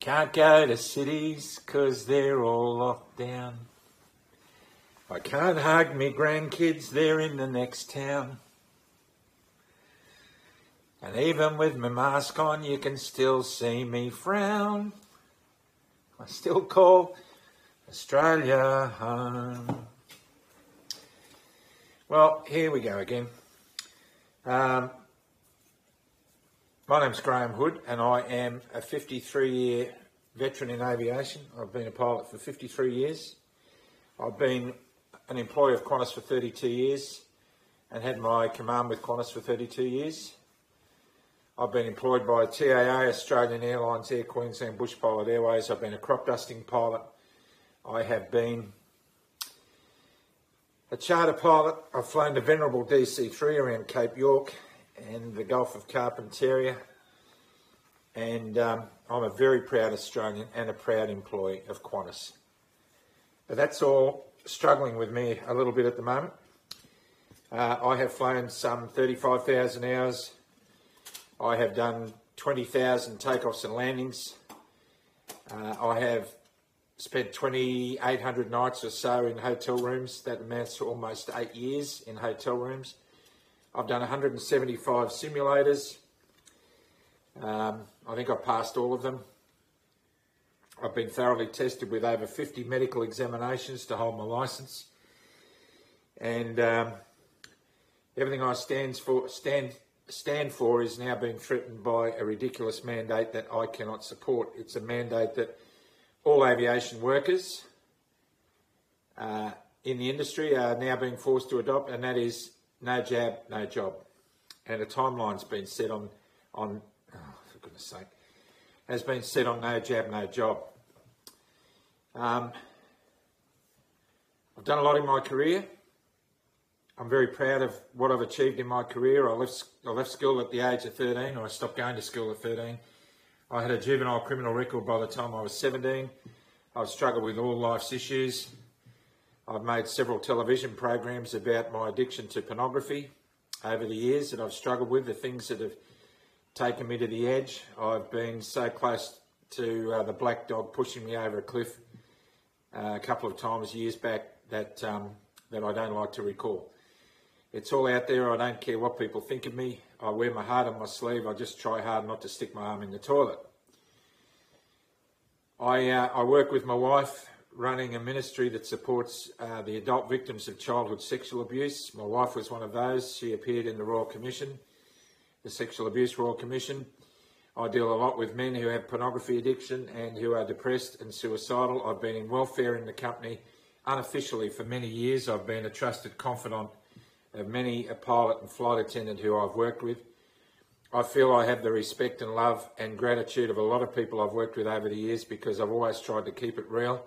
Can't go to cities 'cause they're all locked down. I can't hug me grandkids, they're in the next town. And even with my mask on, you can still see me frown. I still call Australia home. Well, here we go again. My name's Graham Hood and I am a 53-year veteran in aviation. I've been a pilot for 53 years. I've been an employee of Qantas for 32 years and had my command with Qantas for 32 years. I've been employed by TAA, Australian Airlines, Air Queensland, Bush Pilot Airways. I've been a crop dusting pilot. I have been a charter pilot. I've flown the venerable DC-3 around Cape York and the Gulf of Carpentaria. And I'm a very proud Australian and a proud employee of Qantas. But that's all struggling with me a little bit at the moment. I have flown some 35,000 hours. I have done 20,000 takeoffs and landings. I have spent 2,800 nights or so in hotel rooms. That amounts to almost 8 years in hotel rooms. I've done 175 simulators. I think I passed all of them. I've been thoroughly tested with over 50 medical examinations to hold my licence. And everything I stand for is now being threatened by a ridiculous mandate that I cannot support. It's a mandate that all aviation workers in the industry are now being forced to adopt, and that is no jab, no job. And a timeline's been set on for goodness sake, has been set on no jab, no job. I've done a lot in my career. I'm very proud of what I've achieved in my career. I left school at the age of 13, or I stopped going to school at 13. I had a juvenile criminal record by the time I was 17. I've struggled with all life's issues. I've made several television programs about my addiction to pornography over the years that I've struggled with, the things that have taken me to the edge. I've been so close to the black dog pushing me over a cliff a couple of times years back that I don't like to recall. It's all out there. I don't care what people think of me. I wear my heart on my sleeve. I just try hard not to stick my arm in the toilet. I work with my wife running a ministry that supports the adult victims of childhood sexual abuse. My wife was one of those. She appeared in the Royal Commission, the Sexual Abuse Royal Commission. I deal a lot with men who have pornography addiction and who are depressed and suicidal. I've been in welfare in the company unofficially for many years. I've been a trusted confidant of many a pilot and flight attendant who I've worked with. I feel I have the respect and love and gratitude of a lot of people I've worked with over the years because I've always tried to keep it real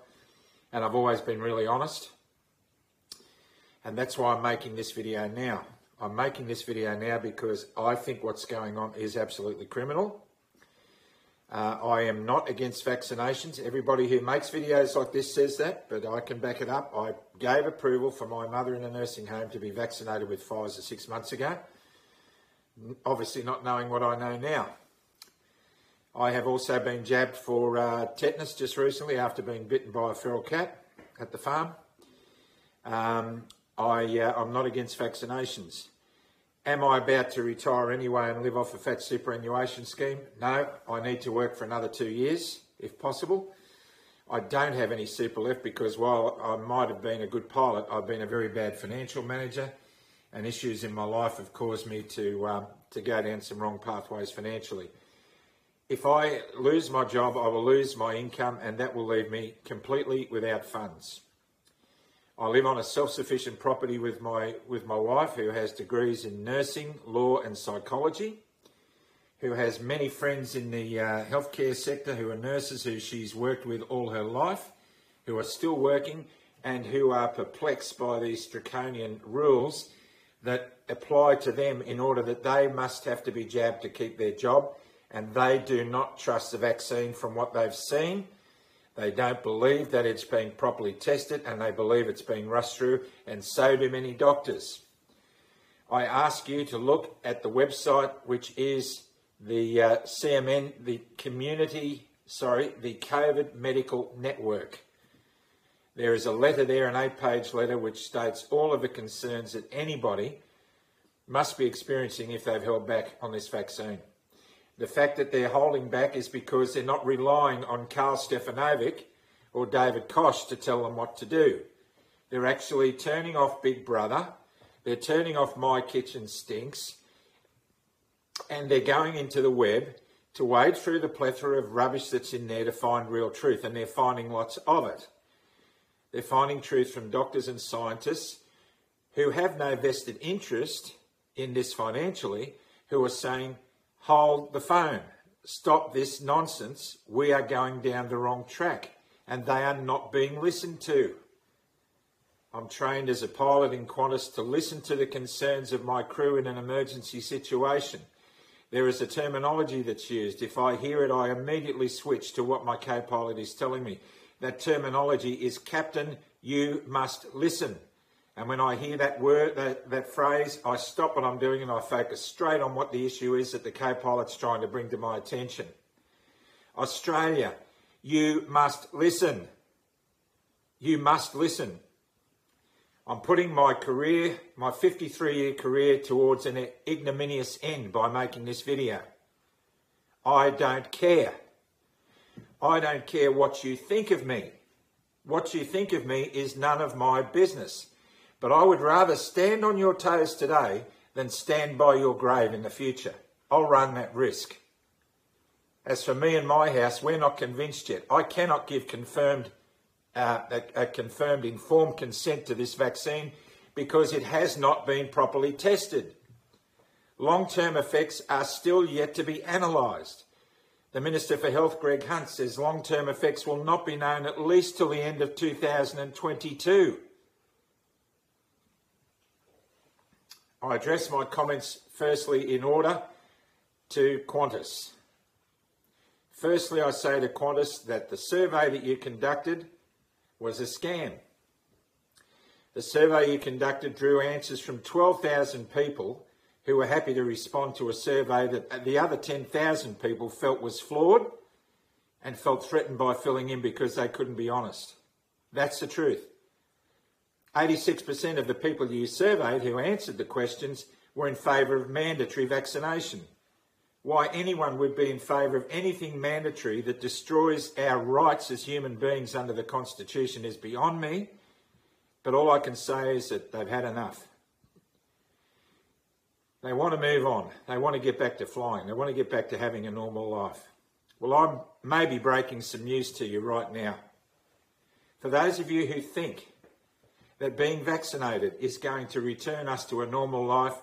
and I've always been really honest. And that's why I'm making this video now. I'm making this video now because I think what's going on is absolutely criminal. I am not against vaccinations. Everybody who makes videos like this says that, but I can back it up. I gave approval for my mother in a nursing home to be vaccinated with Pfizer 6 months ago, obviously not knowing what I know now. I have also been jabbed for tetanus just recently after being bitten by a feral cat at the farm. I'm not against vaccinations. Am I about to retire anyway and live off a fat superannuation scheme? No, I need to work for another 2 years, if possible. I don't have any super left because while I might have been a good pilot, I've been a very bad financial manager, and issues in my life have caused me to go down some wrong pathways financially. If I lose my job, I will lose my income, and that will leave me completely without funds. I live on a self-sufficient property with my wife, who has degrees in nursing, law and psychology, who has many friends in the healthcare sector who are nurses who she's worked with all her life, who are still working and who are perplexed by these draconian rules that apply to them in order that they must have to be jabbed to keep their job, and they do not trust the vaccine from what they've seen. They don't believe that it's being properly tested, and they believe it's being rushed through, and so do many doctors. I ask you to look at the website, which is the CMN, the Community the COVID Medical Network. There is a letter there, an 8-page letter, which states all of the concerns that anybody must be experiencing if they've held back on this vaccine. The fact that they're holding back is because they're not relying on Karl Stefanovic or David Koch to tell them what to do. They're actually turning off Big Brother, they're turning off My Kitchen Stinks, and they're going into the web to wade through the plethora of rubbish that's in there to find real truth, and they're finding lots of it. They're finding truth from doctors and scientists who have no vested interest in this financially, who are saying, hold the phone, stop this nonsense, we are going down the wrong track, and they are not being listened to. I'm trained as a pilot in Qantas to listen to the concerns of my crew in an emergency situation. There is a terminology that's used. If I hear it, I immediately switch to what my co-pilot is telling me. That terminology is, Captain, you must listen. And when I hear that word, that phrase, I stop what I'm doing and I focus straight on what the issue is that the co-pilot's trying to bring to my attention. Australia, you must listen. You must listen. I'm putting my career, my 53-year career, towards an ignominious end by making this video. I don't care. I don't care what you think of me. What you think of me is none of my business. But I would rather stand on your toes today than stand by your grave in the future. I'll run that risk. As for me and my house, we're not convinced yet. I cannot give confirmed informed consent to this vaccine because it has not been properly tested. Long-term effects are still yet to be analysed. The Minister for Health, Greg Hunt, says long-term effects will not be known at least till the end of 2022. I address my comments firstly in order to Qantas. Firstly, I say to Qantas that the survey that you conducted was a scam. The survey you conducted drew answers from 12,000 people who were happy to respond to a survey that the other 10,000 people felt was flawed and felt threatened by filling in because they couldn't be honest. That's the truth. 86% of the people you surveyed who answered the questions were in favour of mandatory vaccination. Why anyone would be in favour of anything mandatory that destroys our rights as human beings under the Constitution is beyond me, but all I can say is that they've had enough. They want to move on. They want to get back to flying. They want to get back to having a normal life. Well, I'm maybe breaking some news to you right now. For those of you who think that being vaccinated is going to return us to a normal life,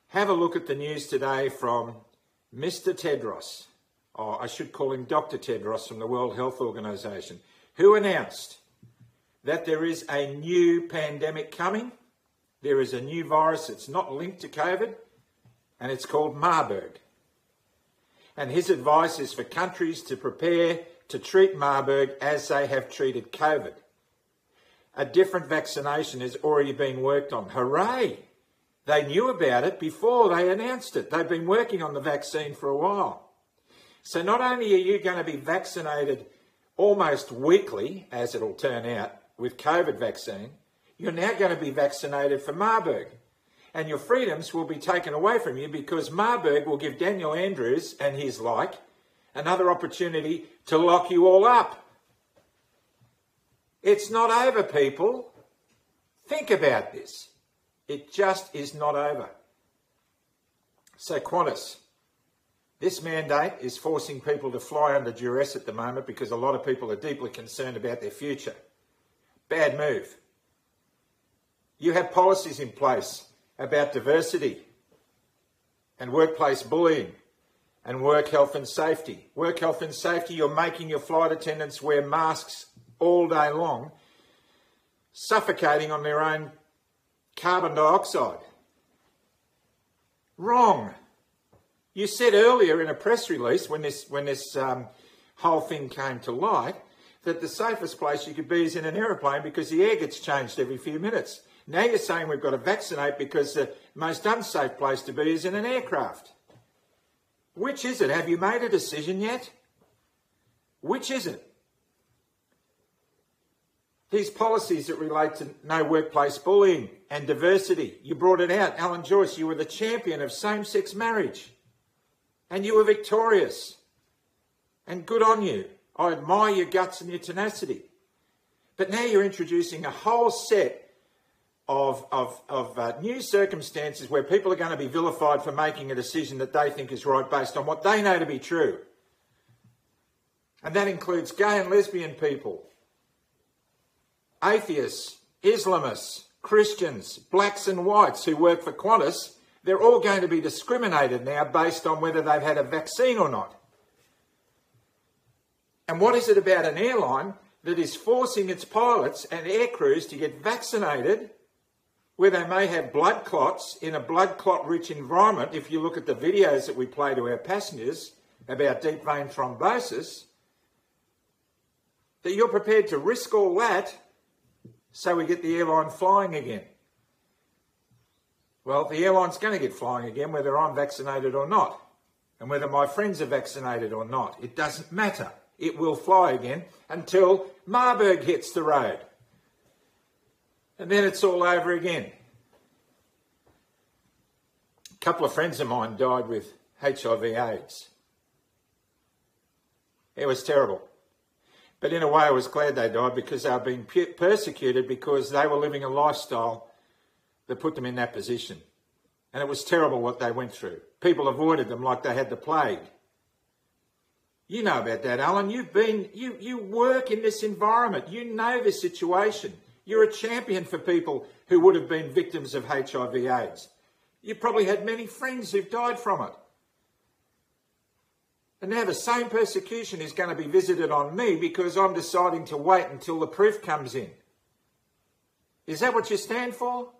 have a look at the news today from Mr. Tedros, or I should call him Dr. Tedros from the World Health Organization, who announced that there is a new pandemic coming. There is a new virus that's not linked to COVID, and it's called Marburg. And his advice is for countries to prepare to treat Marburg as they have treated COVID. A different vaccination has already been worked on. Hooray! They knew about it before they announced it. They've been working on the vaccine for a while. So not only are you going to be vaccinated almost weekly, as it'll turn out, with COVID vaccine, you're now going to be vaccinated for Marburg. And your freedoms will be taken away from you because Marburg will give Daniel Andrews and his like another opportunity to lock you all up. It's not over, people. Think about this. It just is not over. So Qantas, this mandate is forcing people to fly under duress at the moment because a lot of people are deeply concerned about their future. Bad move. You have policies in place about diversity and workplace bullying and work health and safety. Work health and safety, you're making your flight attendants wear masks all day long, suffocating on their own carbon dioxide. Wrong. You said earlier in a press release when this whole thing came to light that the safest place you could be is in an aeroplane because the air gets changed every few minutes. Now you're saying we've got to vaccinate because the most unsafe place to be is in an aircraft. Which is it? Have you made a decision yet? Which is it? These policies that relate to no workplace bullying and diversity. You brought it out. Alan Joyce, you were the champion of same-sex marriage. And you were victorious. And good on you. I admire your guts and your tenacity. But now you're introducing a whole set of new circumstances where people are going to be vilified for making a decision that they think is right based on what they know to be true. And that includes gay and lesbian people, atheists, Islamists, Christians, blacks and whites who work for Qantas. They're all going to be discriminated now based on whether they've had a vaccine or not. And what is it about an airline that is forcing its pilots and air crews to get vaccinated where they may have blood clots in a blood clot-rich environment? If you look at the videos that we play to our passengers about deep vein thrombosis, that you're prepared to risk all that so we get the airline flying again. Well, the airline's going to get flying again whether I'm vaccinated or not, and whether my friends are vaccinated or not. It doesn't matter. It will fly again until Marburg hits the road. And then it's all over again. A couple of friends of mine died with HIV/AIDS. It was terrible. But in a way I was glad they died because they were being persecuted because they were living a lifestyle that put them in that position. And it was terrible what they went through. People avoided them like they had the plague. You know about that, Alan. You work in this environment. You know this situation. You're a champion for people who would have been victims of HIV/AIDS. You probably had many friends who've died from it. And now the same persecution is going to be visited on me because I'm deciding to wait until the proof comes in. Is that what you stand for?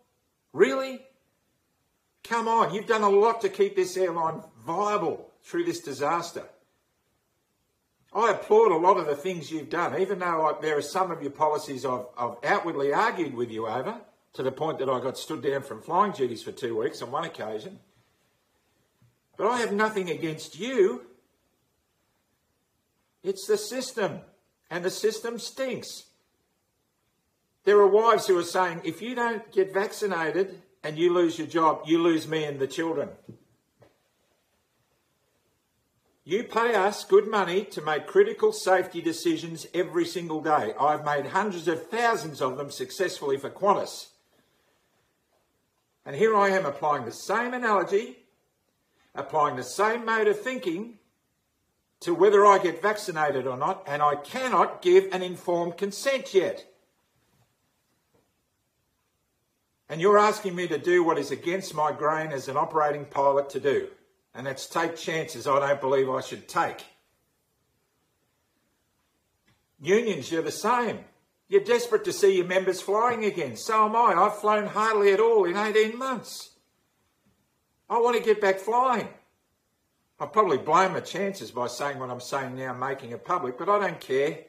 Really? Come on, you've done a lot to keep this airline viable through this disaster. I applaud a lot of the things you've done, even though there are some of your policies I've outwardly argued with you over, to the point that I got stood down from flying duties for 2 weeks on one occasion. But I have nothing against you. It's the system, and the system stinks. There are wives who are saying, if you don't get vaccinated and you lose your job, you lose me and the children. You pay us good money to make critical safety decisions every single day. I've made hundreds of thousands of them successfully for Qantas. And here I am applying the same analogy, applying the same mode of thinking to whether I get vaccinated or not, and I cannot give an informed consent yet. And you're asking me to do what is against my grain as an operating pilot to do. And that's take chances I don't believe I should take. Unions, you're the same. You're desperate to see your members flying again. So am I. I've flown hardly at all in 18 months. I want to get back flying. I'll probably blown my chances by saying what I'm saying now, making it public, but I don't care.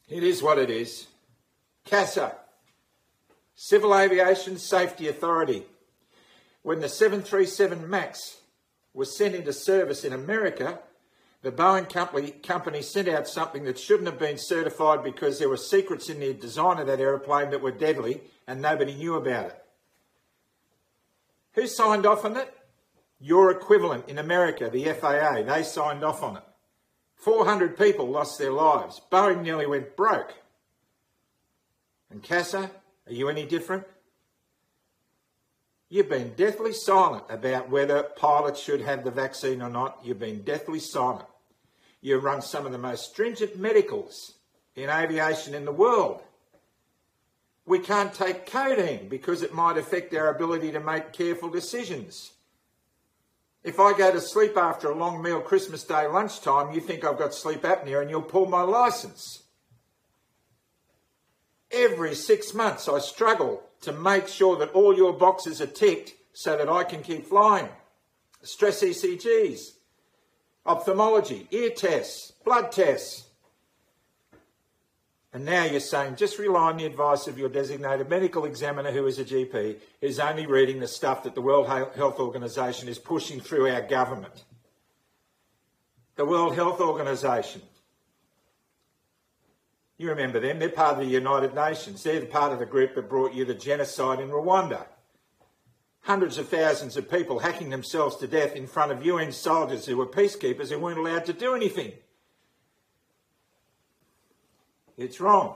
It is what it is. CASA, Civil Aviation Safety Authority. When the 737 MAX was sent into service in America, the Boeing company sent out something that shouldn't have been certified because there were secrets in the design of that aeroplane that were deadly and nobody knew about it. Who signed off on it? Your equivalent in America, the FAA. They signed off on it. 400 people lost their lives. Boeing nearly went broke. And CASA, are you any different? You've been deathly silent about whether pilots should have the vaccine or not. You've been deathly silent. You run some of the most stringent medicals in aviation in the world. We can't take codeine because it might affect our ability to make careful decisions. If I go to sleep after a long meal Christmas Day lunchtime, you think I've got sleep apnea and you'll pull my licence. Every 6 months I struggle to make sure that all your boxes are ticked so that I can keep flying. Stress ECGs, ophthalmology, ear tests, blood tests. And now you're saying just rely on the advice of your designated medical examiner who is a GP, who's only reading the stuff that the World Health Organization is pushing through our government. the World Health Organization. You remember them, they're part of the United Nations. They're the part of the group that brought you the genocide in Rwanda. Hundreds of thousands of people hacking themselves to death in front of UN soldiers who were peacekeepers who weren't allowed to do anything. It's wrong.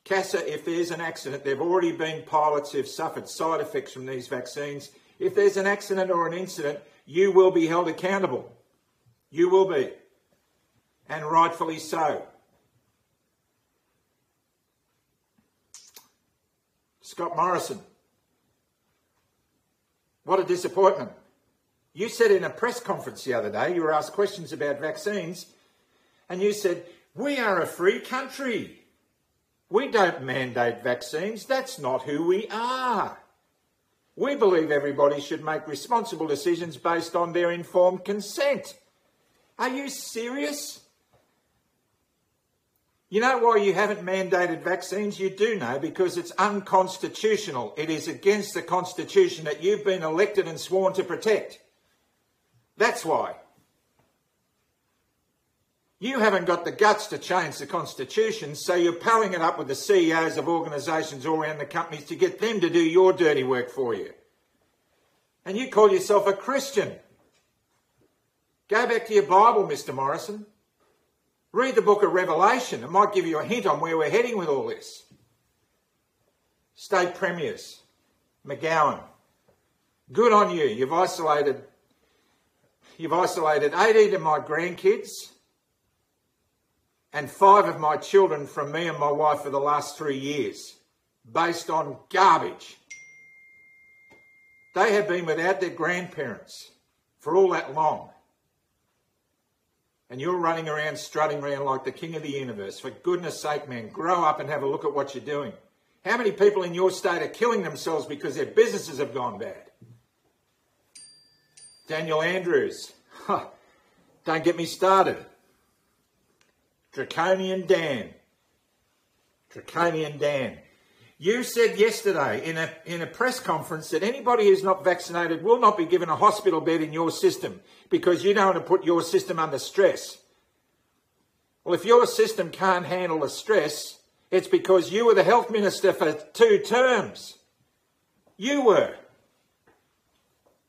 CASA, if there's an accident, there have already been pilots who've suffered side effects from these vaccines. If there's an accident or an incident, you will be held accountable. You will be. And rightfully so. Scott Morrison. What a disappointment. You said in a press conference the other day, you were asked questions about vaccines, and you said, we are a free country. We don't mandate vaccines. That's not who we are. We believe everybody should make responsible decisions based on their informed consent. Are you serious? You know why you haven't mandated vaccines? You do know, because it's unconstitutional. It is against the Constitution that you've been elected and sworn to protect. That's why. You haven't got the guts to change the Constitution, so you're palling it up with the CEOs of organisations all around the companies to get them to do your dirty work for you. And you call yourself a Christian. Go back to your Bible, Mr. Morrison. Read the book of Revelation. It might give you a hint on where we're heading with all this. State premiers, McGowan, good on you. You've isolated 18 of my grandkids and 5 of my children from me and my wife for the last 3 years, based on garbage. They have been without their grandparents for all that long. And you're running around, strutting around like the king of the universe. For goodness sake, man, grow up and have a look at what you're doing. How many people in your state are killing themselves because their businesses have gone bad? Daniel Andrews. Don't get me started. Draconian Dan. Draconian Dan. You said yesterday in a press conference that anybody who's not vaccinated will not be given a hospital bed in your system because you don't want to put your system under stress. Well, if your system can't handle the stress, it's because you were the health minister for 2 terms. You were.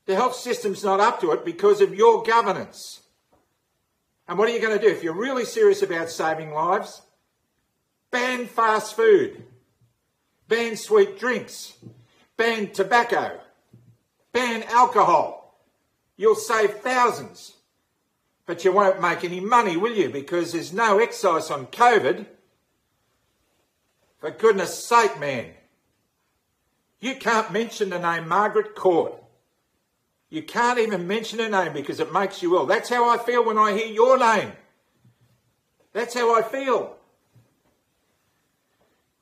The health system's not up to it because of your governance. And what are you going to do? If you're really serious about saving lives, ban fast food. Ban sweet drinks, ban tobacco, ban alcohol. You'll save thousands, but you won't make any money, will you? Because there's no excise on COVID. For goodness sake, man. You can't mention the name Margaret Court. You can't even mention her name because it makes you ill. That's how I feel when I hear your name. That's how I feel.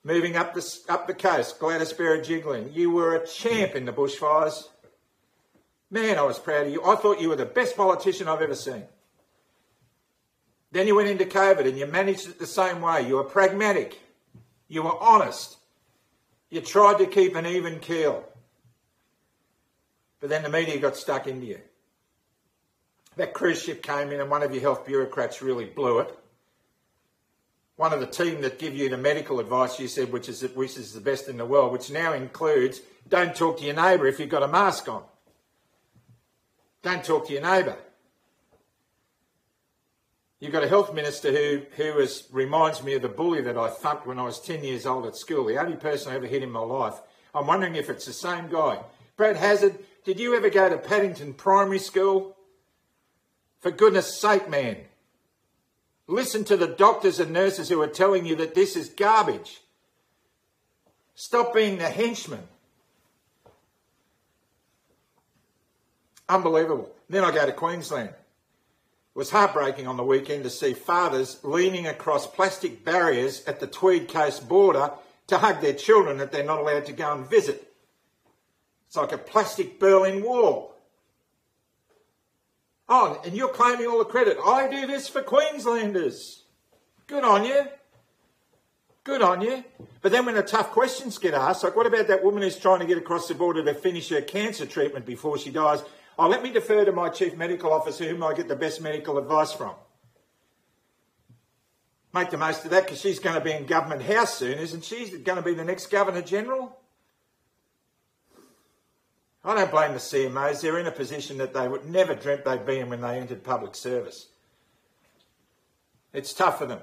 Moving up the coast, Gladys Berejiklian, you were a champ in the bushfires. Man, I was proud of you. I thought you were the best politician I've ever seen. Then you went into COVID and you managed it the same way. You were pragmatic. You were honest. You tried to keep an even keel. But then the media got stuck into you. That cruise ship came in and one of your health bureaucrats really blew it. One of the team that give you the medical advice, you said, which is the best in the world, which now includes don't talk to your neighbour if you've got a mask on. Don't talk to your neighbour. You've got a health minister who reminds me of the bully that I thumped when I was 10 years old at school, the only person I ever hit in my life. I'm wondering if it's the same guy. Brad Hazard, did you ever go to Paddington Primary School? For goodness sake, man. Listen to the doctors and nurses who are telling you that this is garbage. Stop being the henchman. Unbelievable. Then I go to Queensland. It was heartbreaking on the weekend to see fathers leaning across plastic barriers at the Tweed Coast border to hug their children that they're not allowed to go and visit. It's like a plastic Berlin Wall. Oh, and you're claiming all the credit. I do this for Queenslanders. Good on you. Good on you. But then when the tough questions get asked, like what about that woman who's trying to get across the border to finish her cancer treatment before she dies? Oh, let me defer to my Chief Medical Officer, whom I get the best medical advice from. Make the most of that, because she's going to be in Government House soon, isn't she? Going to be the next Governor-General? I don't blame the CMOs. They're in a position that they would never dreamt they'd be in when they entered public service. It's tough for them.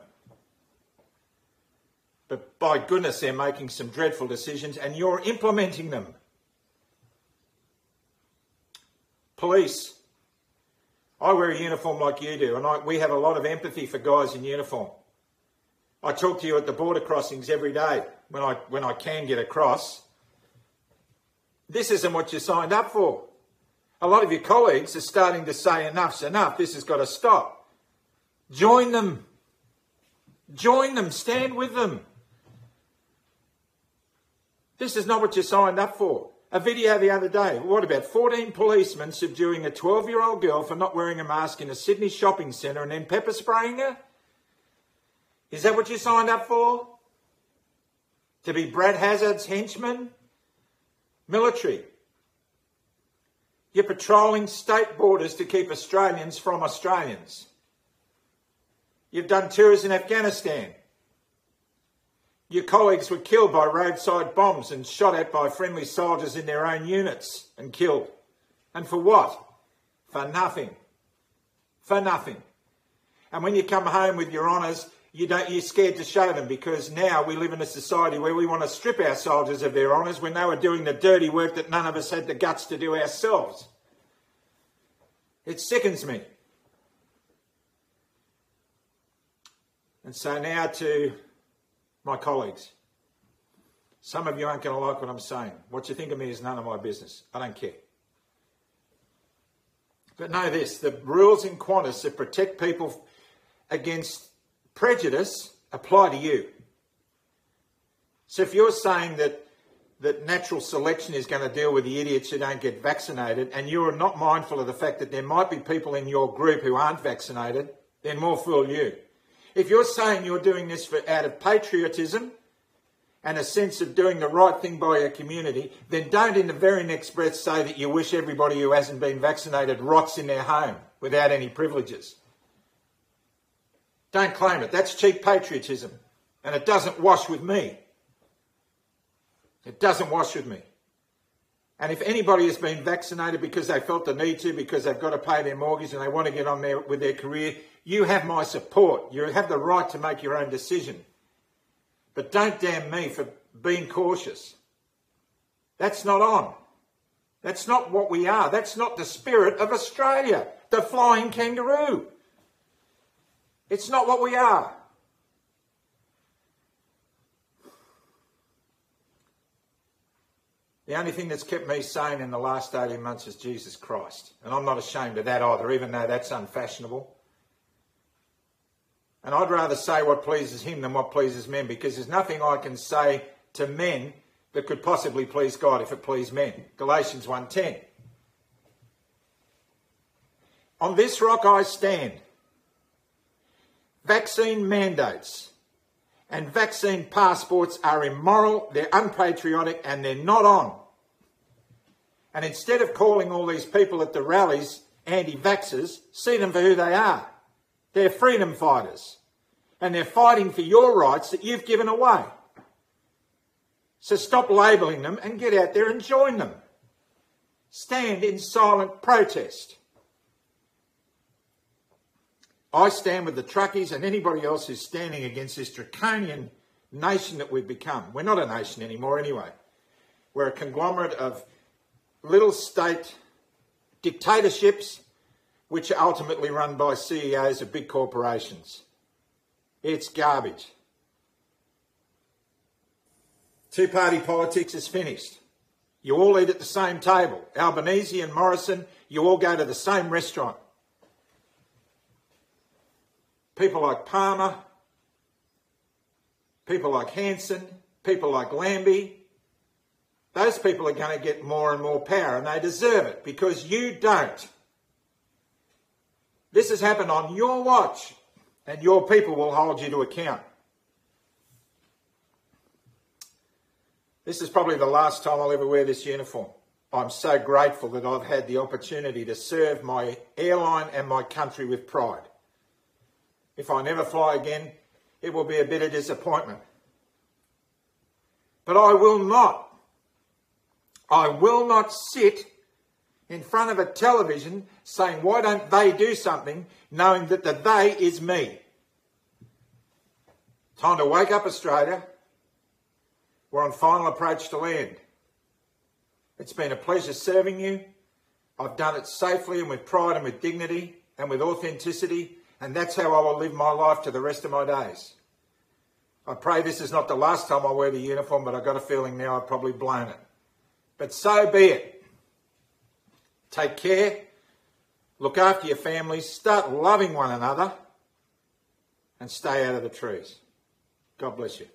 But by goodness, they're making some dreadful decisions and you're implementing them. Police. I wear a uniform like you do, and we have a lot of empathy for guys in uniform. I talk to you at the border crossings every day when I can get across. This isn't what you signed up for. A lot of your colleagues are starting to say enough's enough, this has got to stop. Join them. Join them, stand with them. This is not what you signed up for. A video the other day, what about 14 policemen subduing a 12-year-old girl for not wearing a mask in a Sydney shopping centre and then pepper spraying her? Is that what you signed up for? To be Brad Hazzard's henchman? Military. You're patrolling state borders to keep Australians from Australians. You've done tours in Afghanistan. Your colleagues were killed by roadside bombs and shot at by friendly soldiers in their own units and killed. And for what? For nothing. For nothing. And when you come home with your honours, you're scared to show them, because now we live in a society where we want to strip our soldiers of their honours when they were doing the dirty work that none of us had the guts to do ourselves. It sickens me. And so now to my colleagues. Some of you aren't going to like what I'm saying. What you think of me is none of my business. I don't care. But know this, the rules in Qantas that protect people against prejudice apply to you. So if you're saying that natural selection is going to deal with the idiots who don't get vaccinated, and you're not mindful of the fact that there might be people in your group who aren't vaccinated, then more fool you. If you're saying you're doing this out of patriotism and a sense of doing the right thing by your community, then don't in the very next breath say that you wish everybody who hasn't been vaccinated rots in their home without any privileges. Don't claim it. That's cheap patriotism. And it doesn't wash with me. It doesn't wash with me. And if anybody has been vaccinated because they felt the need to, because they've got to pay their mortgage and they want to get on there with their career, you have my support. You have the right to make your own decision. But don't damn me for being cautious. That's not on. That's not what we are. That's not the spirit of Australia, the flying kangaroo. It's not what we are. The only thing that's kept me sane in the last 18 months is Jesus Christ. And I'm not ashamed of that either, even though that's unfashionable. And I'd rather say what pleases him than what pleases men, because there's nothing I can say to men that could possibly please God if it pleased men. Galatians 1:10. On this rock I stand. Vaccine mandates and vaccine passports are immoral, they're unpatriotic, and they're not on. And instead of calling all these people at the rallies anti-vaxxers, see them for who they are. They're freedom fighters. And they're fighting for your rights that you've given away. So stop labelling them and get out there and join them. Stand in silent protest. I stand with the truckies and anybody else who's standing against this draconian nation that we've become. We're not a nation anymore anyway. We're a conglomerate of little state dictatorships which are ultimately run by CEOs of big corporations. It's garbage. Two-party politics is finished. You all eat at the same table. Albanese and Morrison, you all go to the same restaurant. People like Palmer, people like Hanson, people like Lambie, those people are going to get more and more power, and they deserve it because you don't. This has happened on your watch, and your people will hold you to account. This is probably the last time I'll ever wear this uniform. I'm so grateful that I've had the opportunity to serve my airline and my country with pride. If I never fly again, it will be a bit of disappointment. But I will not sit in front of a television saying, why don't they do something, knowing that the they is me. Time to wake up, Australia. We're on final approach to land. It's been a pleasure serving you. I've done it safely and with pride and with dignity and with authenticity, and that's how I will live my life to the rest of my days. I pray this is not the last time I wear the uniform, but I've got a feeling now I've probably blown it. But so be it. Take care, look after your families, start loving one another, and stay out of the trees. God bless you.